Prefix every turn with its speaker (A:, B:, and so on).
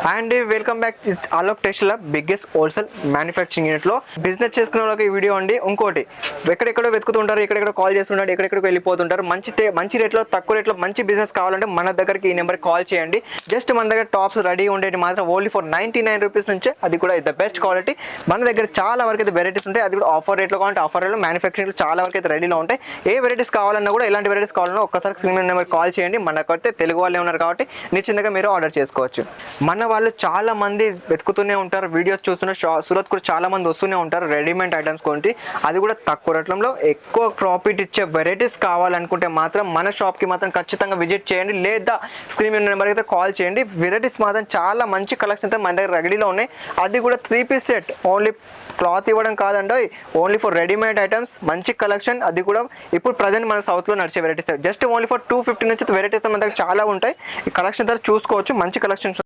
A: And welcome back Alok textile biggest wholesale manufacturing unit లో business చేసుకునే వాళ్ళకి ఈ వీడియో అండి. ఇంకోటి ఎక్కడెక్కడో వెతుకుతుంటారు, ఎక్కడెక్కడ కాల్ చేస్తుంటారు, ఎక్కడెక్కడికి వెళ్ళిపోతుంటారు. మంచి రేట్లో తక్కువ రేట్లో మంచి బిజినెస్ కావాలంటే మన దగ్గరికి ఈ నెంబర్కి కాల్ చేయండి. జస్ట్ మన దగ్గర టాప్స్ రెడీ ఉండేది మాత్రం ఓన్లీ ఫర్ 99 రూపీస్ నుంచే, అది కూడా ద బెస్ట్ క్వాలిటీ. మన దగ్గర చాలా వరకు అయితే వెరైటీస్ ఉంటాయి, అది కూడా ఆఫర్ రేట్లో కావాలంటే ఆఫర్ రేట్లో, మ్యానుఫ్యాక్చరింగ్ చాలా వరకు అయితే రెడీలో ఉంటాయి. ఏ వెరైటీస్ కావాలన్నా కూడా ఎలాంటి వెరైటీస్ కావాలన్నా ఒక్కసారి స్క్రీన్ నెంబర్ కాల్ చేయండి. మనకైతే తెలుగు వాళ్ళే ఉన్నారు కాబట్టి నిశ్చింతగా మీరు ఆర్డర్ చేసుకోవచ్చు. మన వాళ్ళు చాలా మంది వెతుకుతూనే ఉంటారు, వీడియోస్ చూస్తున్నారు. సూరత్ కూడా చాలా మంది వస్తూనే ఉంటారు రెడీమేడ్ ఐటమ్స్ కొంటే, అది కూడా తక్కువ రేట్లలో ఎక్కువ ప్రాఫిట్ ఇచ్చే వెరైటీస్ కావాలనుకుంటే మాత్రం మన షాప్కి మాత్రం ఖచ్చితంగా విజిట్ చేయండి, లేదా స్క్రీన్ నెంబర్ అయితే కాల్ చేయండి. వెరైటీస్ మాత్రం చాలా మంచి కలెక్షన్ అయితే మన దగ్గర రెడీలో ఉన్నాయి. అది కూడా 3-piece సెట్, ఓన్లీ క్లాత్ ఇవ్వడం కాదండి, ఓన్లీ ఫర్ రెడీమేడ్ ఐటమ్స్ మంచి కలెక్షన్. అది కూడా ఇప్పుడు ప్రజెంట్ మన సౌత్లో నడిచే వెరైటీస్, జస్ట్ ఓన్లీ ఫర్ 250 నుంచి వెరైటీస్ మన దగ్గర చాలా ఉంటాయి. ఈ కలెక్షన్ చూసుకోవచ్చు, మంచి కలెక్షన్స్.